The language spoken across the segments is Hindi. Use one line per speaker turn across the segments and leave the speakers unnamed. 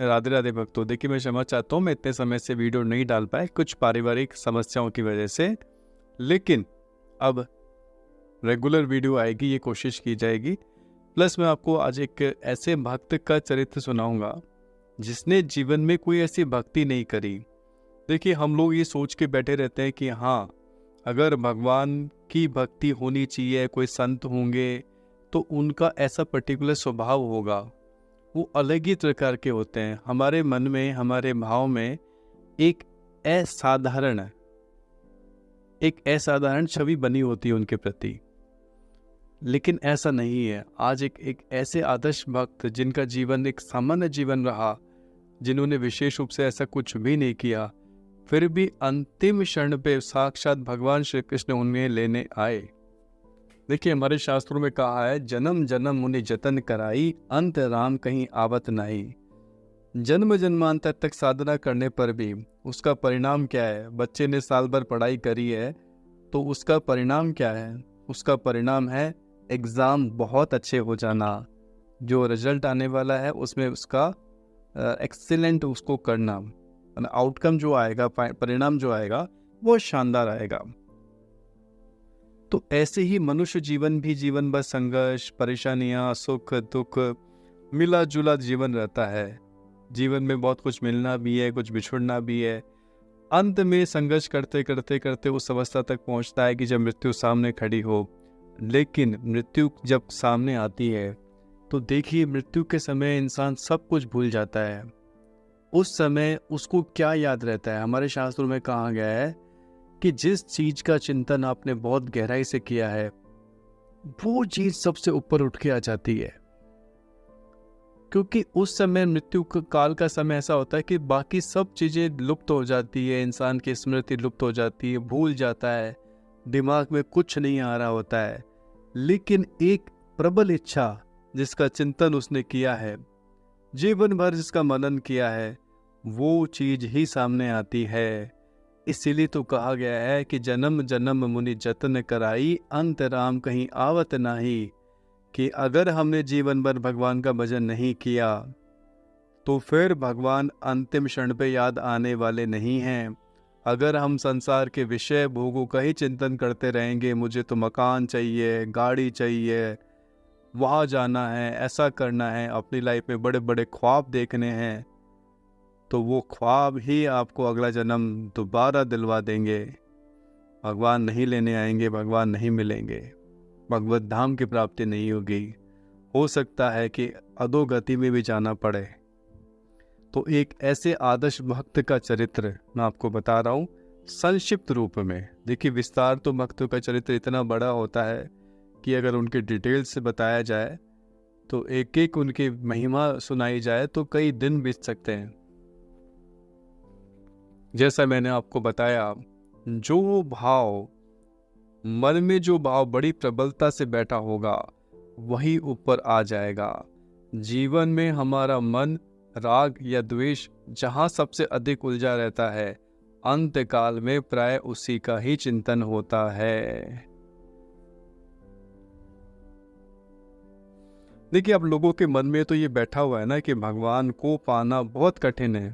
राधे राधे भक्तों। देखिए, मैं क्षमा चाहता हूँ, मैं इतने समय से वीडियो नहीं डाल पाया कुछ पारिवारिक समस्याओं की वजह से, लेकिन अब रेगुलर वीडियो आएगी, ये कोशिश की जाएगी। प्लस मैं आपको आज एक ऐसे भक्त का चरित्र सुनाऊंगा जिसने जीवन में कोई ऐसी भक्ति नहीं करी। देखिए, हम लोग ये सोच के बैठे रहते हैं कि हाँ, अगर भगवान की भक्ति होनी चाहिए, कोई संत होंगे तो उनका ऐसा पर्टिकुलर स्वभाव होगा, वो अलग ही प्रकार के होते हैं। हमारे मन में, हमारे भाव में एक असाधारण छवि बनी होती है उनके प्रति, लेकिन ऐसा नहीं है। आज एक ऐसे आदर्श भक्त जिनका जीवन एक सामान्य जीवन रहा, जिन्होंने विशेष रूप से ऐसा कुछ भी नहीं किया, फिर भी अंतिम क्षण पे साक्षात भगवान श्री कृष्ण उन्हें लेने आए। देखिए, हमारे शास्त्रों में कहा है, जन्म जन्म मुनि जतन कराई, अंत राम कहीं आवत नहीं। जन्म जन्मांतर तक साधना करने पर भी उसका परिणाम क्या है? बच्चे ने साल भर पढ़ाई करी है तो उसका परिणाम क्या है? उसका परिणाम है एग्ज़ाम बहुत अच्छे हो जाना, जो रिजल्ट आने वाला है उसमें उसका एक्सीलेंट उसको करना, आउटकम जो आएगा, परिणाम जो आएगा वो शानदार आएगा। तो ऐसे ही मनुष्य जीवन भी जीवन भर संघर्ष, परेशानियां, सुख दुख, मिला जुला जीवन रहता है। जीवन में बहुत कुछ मिलना भी है, कुछ बिछुड़ना भी है। अंत में संघर्ष करते करते करते उस अवस्था तक पहुंचता है कि जब मृत्यु सामने खड़ी हो। लेकिन मृत्यु जब सामने आती है तो देखिए, मृत्यु के समय इंसान सब कुछ भूल जाता है। उस समय उसको क्या याद रहता है? हमारे शास्त्रों में कहा गया है कि जिस चीज का चिंतन आपने बहुत गहराई से किया है, वो चीज सबसे ऊपर उठ के आ जाती है। क्योंकि उस समय मृत्यु काल का समय ऐसा होता है कि बाकी सब चीजें लुप्त हो जाती है, इंसान की स्मृति लुप्त हो जाती है, भूल जाता है, दिमाग में कुछ नहीं आ रहा होता है। लेकिन एक प्रबल इच्छा जिसका चिंतन उसने किया है, जीवन भर जिसका मनन किया है, वो चीज ही सामने आती है। इसीलिए तो कहा गया है कि जन्म जन्म मुनि जतन कराई, अंत राम कहीं आवत नाही। कि अगर हमने जीवन भर भगवान का भजन नहीं किया तो फिर भगवान अंतिम क्षण पे याद आने वाले नहीं हैं। अगर हम संसार के विषय भोगों का ही चिंतन करते रहेंगे, मुझे तो मकान चाहिए, गाड़ी चाहिए, वहाँ जाना है, ऐसा करना है, अपनी लाइफ में बड़े बड़े ख्वाब देखने हैं, तो वो ख्वाब ही आपको अगला जन्म दोबारा दिलवा देंगे। भगवान नहीं लेने आएंगे, भगवान नहीं मिलेंगे, भगवत धाम की प्राप्ति नहीं होगी। हो सकता है कि अधोगति में भी जाना पड़े। तो एक ऐसे आदर्श भक्त का चरित्र मैं आपको बता रहा हूँ संक्षिप्त रूप में। देखिए, विस्तार तो भक्तों का चरित्र इतना बड़ा होता है कि अगर उनके डिटेल से बताया जाए तो एक एक उनकी महिमा सुनाई जाए तो कई दिन बीत सकते हैं। जैसा मैंने आपको बताया, जो भाव मन में, जो भाव बड़ी प्रबलता से बैठा होगा वही ऊपर आ जाएगा। जीवन में हमारा मन राग या द्वेष जहाँ सबसे अधिक उलझा रहता है, अंत काल में प्राय उसी का ही चिंतन होता है। देखिए, अब लोगों के मन में तो ये बैठा हुआ है ना कि भगवान को पाना बहुत कठिन है।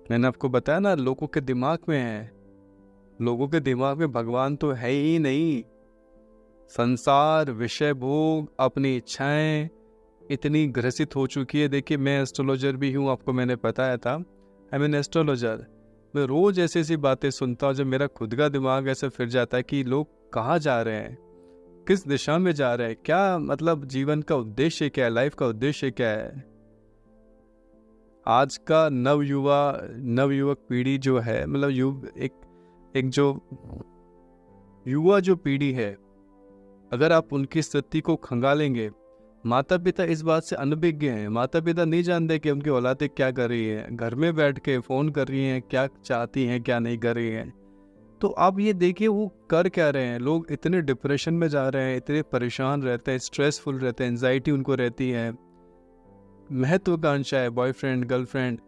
मैंने आपको बताया ना, लोगों के दिमाग में है, लोगों के दिमाग में भगवान तो है ही नहीं। संसार, विषय भोग, अपनी इच्छाएं इतनी ग्रसित हो चुकी है। देखिए, मैं एस्ट्रोलॉजर भी हूँ, आपको मैंने बताया था, आई मीन एस्ट्रोलॉजर। मैं रोज ऐसी ऐसी बातें सुनता हूँ जब मेरा खुद का दिमाग ऐसे फिर जाता है कि लोग कहाँ जा रहे हैं, किस दिशा में जा रहे हैं, क्या मतलब जीवन का उद्देश्य क्या है, लाइफ का उद्देश्य क्या है। आज का नवयुवक पीढ़ी जो है, मतलब एक जो युवा जो पीढ़ी है, अगर आप उनकी स्थिति को खंगालेंगे, माता पिता इस बात से अनभिज्ञ हैं। माता पिता नहीं जानते कि उनकी औलादें क्या कर रही है, घर में बैठ के फ़ोन कर रही हैं, क्या चाहती हैं, क्या नहीं कर रही हैं। तो आप ये देखिए वो कर क्या रहे हैं। लोग इतने डिप्रेशन में जा रहे हैं, इतने परेशान रहते हैं, स्ट्रेसफुल रहते हैं, एंजाइटी उनको रहती है, महत्वाकांक्षा है, बॉयफ्रेंड गर्लफ्रेंड,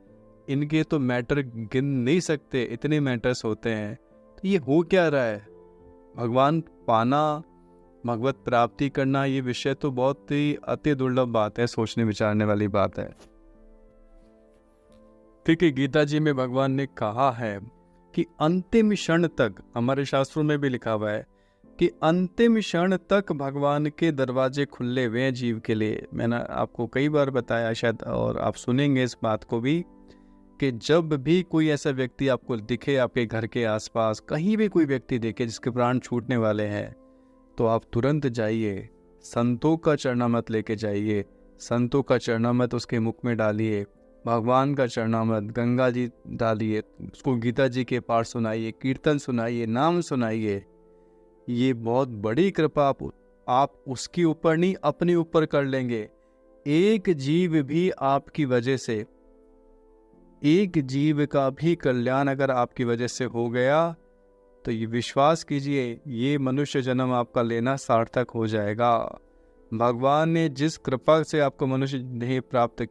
इनके तो मैटर गिन नहीं सकते, इतने मैटर्स होते हैं। तो ये हो क्या रहा है? भगवान पाना, भगवत प्राप्ति करना, ये विषय तो बहुत ही अति दुर्लभ बात है, सोचने विचारने वाली बात है। देखिए, गीता जी में भगवान ने कहा है कि अंतिम क्षण तक, हमारे शास्त्रों में भी लिखा हुआ है कि अंतिम क्षण तक भगवान के दरवाजे खुले हुए हैं जीव के लिए। मैंने आपको कई बार बताया शायद, और आप सुनेंगे इस बात को भी, कि जब भी कोई ऐसा व्यक्ति आपको दिखे, आपके घर के आसपास कहीं भी कोई व्यक्ति देखे जिसके प्राण छूटने वाले हैं, तो आप तुरंत जाइए, संतों का चरणामृत लेके जाइए, संतों का चरणामृत उसके मुख में डालिए, भगवान का चरणामृत गंगा जी डालिए, उसको गीता जी के पाठ सुनाइए, कीर्तन सुनाइए, नाम सुनाइए। ये बहुत बड़ी कृपा आप उसके ऊपर नहीं, अपने ऊपर कर लेंगे। एक जीव भी आपकी वजह से, एक जीव का भी कल्याण अगर आपकी वजह से हो गया, तो ये विश्वास कीजिए, ये मनुष्य जन्म आपका लेना सार्थक हो जाएगा। भगवान ने जिस कृपा से आपको मनुष्य देह प्राप्त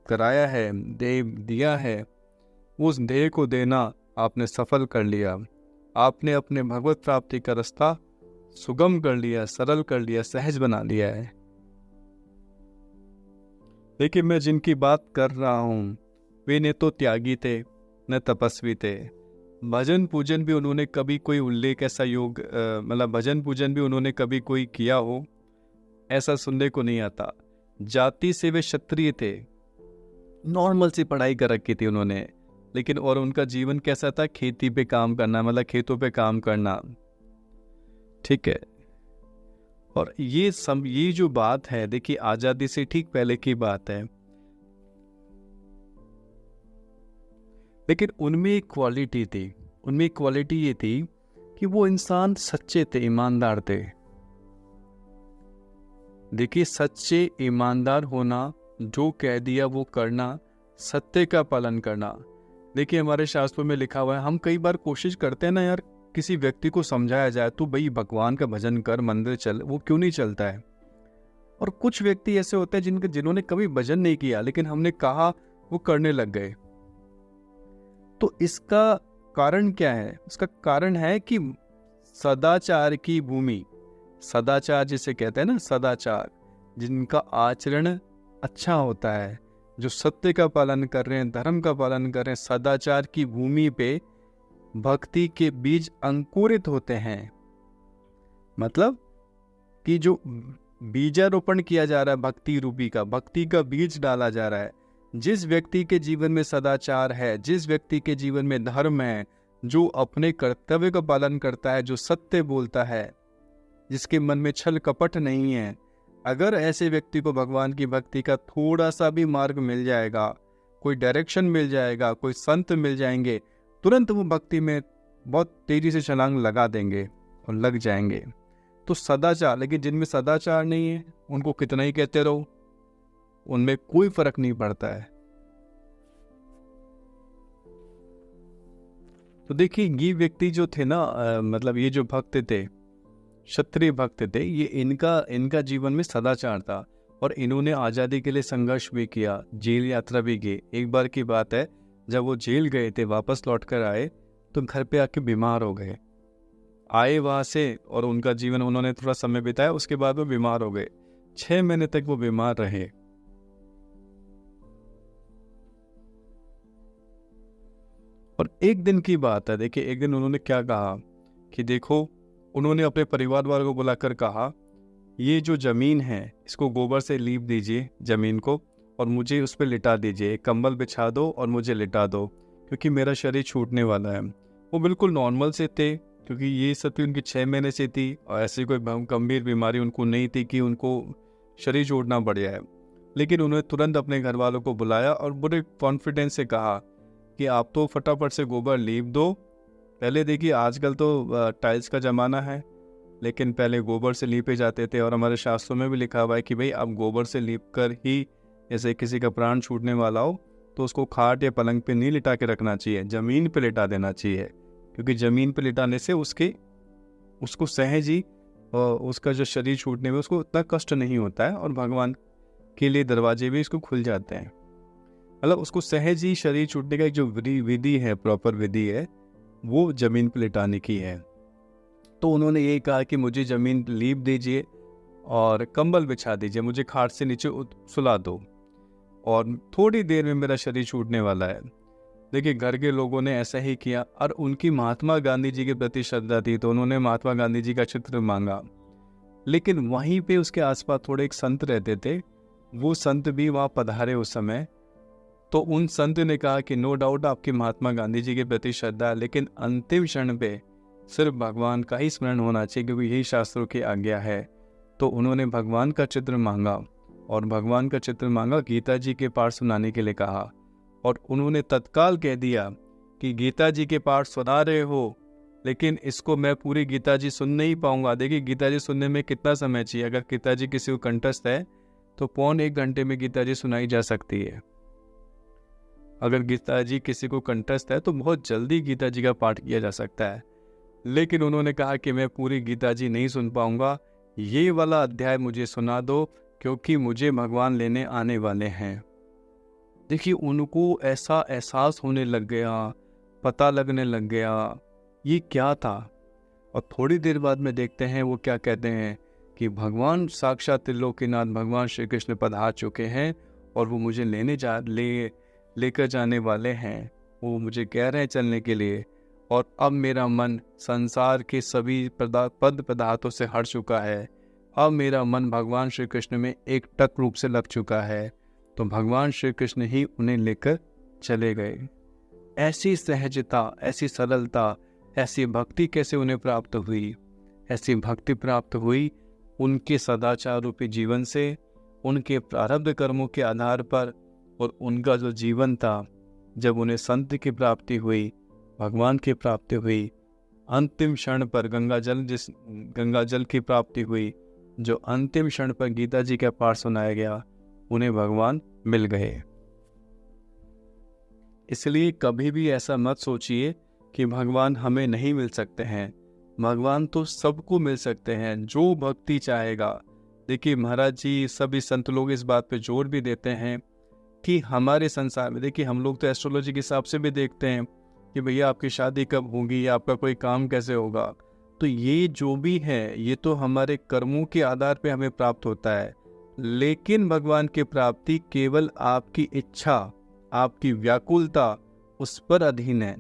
कराया है, देह दिया है, उस देह को देना आपने सफल कर लिया। आपने अपने भगवत प्राप्ति का रास्ता सुगम कर लिया, सरल कर लिया, सहज बना लिया है। देखिए, मैं जिनकी बात कर रहा हूँ वे न तो त्यागी थे न तपस्वी थे। भजन पूजन भी उन्होंने कभी कोई उल्लेख ऐसा योग मतलब भजन पूजन भी उन्होंने कभी कोई किया हो, ऐसा सुनने को नहीं आता। जाति से वे क्षत्रिय थे, नॉर्मल सी पढ़ाई कर रखी थी उन्होंने, लेकिन और उनका जीवन कैसा था, खेती पे काम करना, मतलब खेतों पे काम करना, ठीक है। और ये जो बात है, देखिए आजादी से ठीक पहले की बात है, लेकिन उनमें एक क्वालिटी थी, उनमें एक क्वालिटी ये थी कि वो इंसान सच्चे थे, ईमानदार थे। देखिए, सच्चे ईमानदार होना, जो कह दिया वो करना, सत्य का पालन करना। देखिए, हमारे शास्त्रों में लिखा हुआ है, हम कई बार कोशिश करते हैं ना यार, किसी व्यक्ति को समझाया जाए तो भाई भगवान का भजन कर, मंदिर चल, वो क्यों नहीं चलता है। और कुछ व्यक्ति ऐसे होते हैं जिन्होंने कभी भजन नहीं किया, लेकिन हमने कहा वो करने लग गए। तो इसका कारण क्या है? इसका कारण है कि सदाचार की भूमि, सदाचार जिसे कहते हैं ना, सदाचार, जिनका आचरण अच्छा होता है, जो सत्य का पालन कर रहे हैं, धर्म का पालन कर रहे हैं, सदाचार की भूमि पे भक्ति के बीज अंकुरित होते हैं। मतलब कि जो बीजारोपण किया जा रहा है भक्ति रूपी का, भक्ति का बीज डाला जा रहा है। जिस व्यक्ति के जीवन में सदाचार है, जिस व्यक्ति के जीवन में धर्म है, जो अपने कर्तव्य का पालन करता है, जो सत्य बोलता है, जिसके मन में छल कपट नहीं है, अगर ऐसे व्यक्ति को भगवान की भक्ति का थोड़ा सा भी मार्ग मिल जाएगा, कोई डायरेक्शन मिल जाएगा, कोई संत मिल जाएंगे, तुरंत वो भक्ति में बहुत तेजी से छलांग लगा देंगे और लग जाएंगे। तो सदाचार, लेकिन जिनमें सदाचार नहीं है उनको कितना ही कहते रहो, उनमें कोई फर्क नहीं पड़ता है। तो देखिए, ये व्यक्ति जो थे ना, मतलब ये जो भक्त थे, क्षत्रिय भक्त थे, ये इनका जीवन में सदाचार था, और इन्होंने आज़ादी के लिए संघर्ष भी किया, जेल यात्रा भी की। एक बार की बात है, जब वो जेल गए थे, वापस लौट कर आए तो घर पे आके बीमार हो गए। आए वहाँ से और उनका जीवन उन्होंने थोड़ा समय बिताया, उसके बाद वो बीमार हो गए। 6 महीने तक वो बीमार रहे। और एक दिन की बात है, देखिए एक दिन उन्होंने क्या कहा कि देखो, उन्होंने अपने परिवार वालों को बुलाकर कहा, ये जो ज़मीन है इसको गोबर से लीप दीजिए ज़मीन को, और मुझे उस पर लिटा दीजिए, एक कंबल बिछा दो और मुझे लिटा दो, क्योंकि मेरा शरीर छूटने वाला है। वो बिल्कुल नॉर्मल से थे, क्योंकि ये सब भी उनकी 6 महीने से थी, और ऐसी कोई गंभीर बीमारी उनको नहीं थी कि उनको शरीर छोड़ना पड़ जाए। लेकिन उन्होंने तुरंत अपने घर वालों को बुलाया और बड़े कॉन्फिडेंस से कहा कि आप तो फटाफट से गोबर लीप दो। पहले देखिए, आजकल तो टाइल्स का ज़माना है, लेकिन पहले गोबर से लीपे जाते थे, और हमारे शास्त्रों में भी लिखा हुआ है कि भाई आप गोबर से लीप कर ही, जैसे किसी का प्राण छूटने वाला हो तो उसको खाट या पलंग पे नहीं लिटा के रखना चाहिए, ज़मीन पे लिटा देना चाहिए, क्योंकि ज़मीन पे लिटाने से उसको सहज ही उसका जो शरीर छूटने में उसको उतना कष्ट नहीं होता है, और भगवान के लिए दरवाजे भी इसको खुल जाते हैं। मतलब उसको सहज ही शरीर छूटने का एक जो विधि है, प्रॉपर विधि है, वो ज़मीन पे लिटाने की है। तो उन्होंने ये कहा कि मुझे ज़मीन लीप दीजिए और कंबल बिछा दीजिए, मुझे खाट से नीचे सुला दो, और थोड़ी देर में मेरा शरीर छूटने वाला है। देखिए घर के लोगों ने ऐसा ही किया और उनकी महात्मा गांधी जी के प्रति श्रद्धा थी तो उन्होंने महात्मा गांधी जी का चित्र मांगा। लेकिन वहीं पे उसके आसपास थोड़े एक संत रहते थे, वो संत भी वहाँ पधारे उस समय। तो उन संत ने कहा कि नो डाउट आपकी महात्मा गांधी जी के प्रति श्रद्धा है, लेकिन अंतिम क्षण पे सिर्फ भगवान का ही स्मरण होना चाहिए क्योंकि यही शास्त्रों की आज्ञा है। तो उन्होंने भगवान का चित्र मांगा और भगवान का चित्र मांगा, गीता जी के पाठ सुनाने के लिए कहा और उन्होंने तत्काल कह दिया कि गीता जी के पाठ सुना रहे हो, लेकिन इसको मैं पूरी गीता जी सुन नहीं पाऊंगा। देखिए गीता जी सुनने में कितना समय चाहिए, अगर गीता जी किसी को कंठस्थ है तो 1.25 घंटे में गीता जी सुनाई जा सकती है। अगर गीता जी किसी को कंठस्थ है तो बहुत जल्दी गीता जी का पाठ किया जा सकता है। लेकिन उन्होंने कहा कि मैं पूरी गीता जी नहीं सुन पाऊंगा, ये वाला अध्याय मुझे सुना दो क्योंकि मुझे भगवान लेने आने वाले हैं। देखिए उनको ऐसा एहसास होने लग गया, पता लगने लग गया ये क्या था। और थोड़ी देर बाद में देखते हैं वो क्या कहते हैं कि भगवान साक्षात त्रिलोकीनाथ भगवान श्री कृष्ण पधार चुके हैं और वो मुझे लेकर जाने वाले हैं। वो मुझे कह रहे हैं चलने के लिए और अब मेरा मन संसार के सभी पद पदार्थों से हट चुका है। अब मेरा मन भगवान श्री कृष्ण में एक टक रूप से लग चुका है। तो भगवान श्री कृष्ण ही उन्हें लेकर चले गए। ऐसी सहजता, ऐसी सरलता, ऐसी भक्ति कैसे उन्हें प्राप्त हुई? ऐसी भक्ति प्राप्त हुई उनके सदाचार रूपी जीवन से, उनके प्रारब्ध कर्मों के आधार पर। और उनका जो जीवन था, जब उन्हें संत की प्राप्ति हुई, भगवान की प्राप्ति हुई, अंतिम क्षण पर गंगा जल की प्राप्ति हुई, जो अंतिम क्षण पर गीता जी का पाठ सुनाया गया, उन्हें भगवान मिल गए। इसलिए कभी भी ऐसा मत सोचिए कि भगवान हमें नहीं मिल सकते हैं। भगवान तो सबको मिल सकते हैं जो भक्ति चाहेगा। देखिए महाराज जी, सभी संत लोग इस बात पे जोर भी देते हैं कि हमारे संसार में, देखिए हम लोग तो एस्ट्रोलॉजी के हिसाब से भी देखते हैं कि भैया आपकी शादी कब होगी या आपका कोई काम कैसे होगा। तो ये जो भी है ये तो हमारे कर्मों के आधार पे हमें प्राप्त होता है। लेकिन भगवान की प्राप्ति केवल आपकी इच्छा, आपकी व्याकुलता उस पर अधीन है।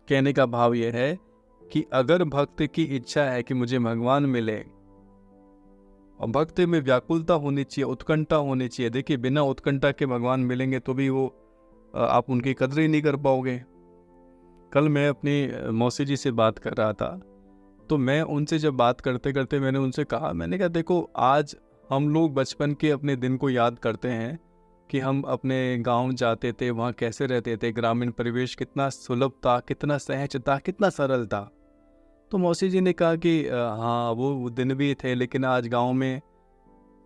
कहने का भाव यह है कि अगर भक्त की इच्छा है कि मुझे भगवान मिले, और भक्त में व्याकुलता होनी चाहिए, उत्कंठा होनी चाहिए। देखिए बिना उत्कंठा के भगवान मिलेंगे तो भी वो आप उनकी कदर ही नहीं कर पाओगे। कल मैं अपनी मौसी जी से बात कर रहा था, तो मैं उनसे जब बात करते करते मैंने उनसे कहा, मैंने कहा देखो आज हम लोग बचपन के अपने दिन को याद करते हैं कि हम अपने गांव जाते थे, वहाँ कैसे रहते थे, ग्रामीण परिवेश कितना सुलभ था, कितना सहज था, कितना सरल था। तो मौसी जी ने कहा कि हाँ वो दिन भी थे, लेकिन आज गांव में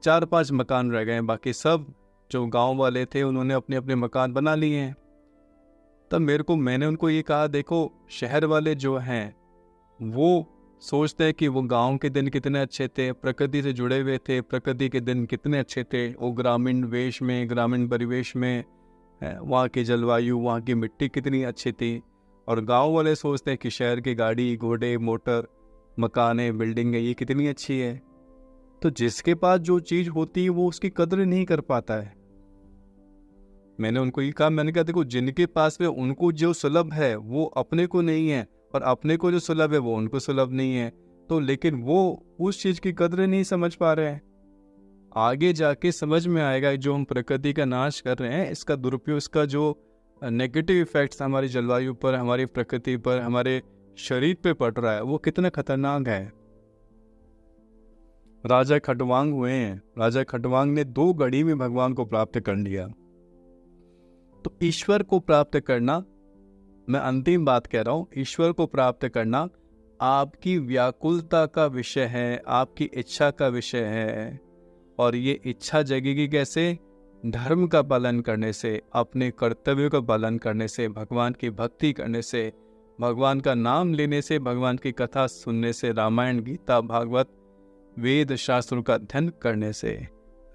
4-5 मकान रह गए, बाकी सब जो गांव वाले थे उन्होंने अपने अपने मकान बना लिए हैं। तब मैंने उनको ये कहा, देखो शहर वाले जो हैं वो सोचते हैं कि वो गांव के दिन कितने अच्छे थे, प्रकृति से जुड़े हुए थे, प्रकृति के दिन कितने अच्छे थे, वो ग्रामीण वेश में, ग्रामीण परिवेश में, वहाँ की जलवायु, वहाँ की मिट्टी कितनी अच्छी थी। और गांव वाले सोचते हैं कि शहर की गाड़ी, घोड़े, मोटर, मकानें, बिल्डिंगें ये कितनी अच्छी है। तो जिसके पास जो चीज़ होती है वो उसकी कदर नहीं कर पाता है। मैंने उनको ये कहा, मैंने कहा देखो जिनके पास में उनको जो सुलभ है वो अपने को नहीं है, और अपने को जो सुलभ है वो उनको सुलभ नहीं है। तो लेकिन वो उस चीज़ की कदर नहीं समझ पा रहे हैं। आगे जाके समझ में आएगा जो हम प्रकृति का नाश कर रहे हैं, इसका दुरुपयोग, इसका जो नेगेटिव इफेक्ट्स हमारी जलवायु पर, हमारी प्रकृति पर, हमारे शरीर पे पड़ रहा है, वो कितना खतरनाक है। राजा खटवांग हुए हैं, राजा खटवांग ने 2 घड़ी में भगवान को प्राप्त कर लिया। तो ईश्वर को प्राप्त करना, मैं अंतिम बात कह रहा हूं, ईश्वर को प्राप्त करना आपकी व्याकुलता का विषय है, आपकी इच्छा का विषय है। और ये इच्छा जगेगी कैसे? धर्म का पालन करने से, अपने कर्तव्यों का पालन करने से, भगवान की भक्ति करने से, भगवान का नाम लेने से, भगवान की कथा सुनने से, रामायण, गीता, भागवत, वेद शास्त्रों का अध्ययन करने से।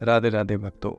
राधे राधे भक्तों।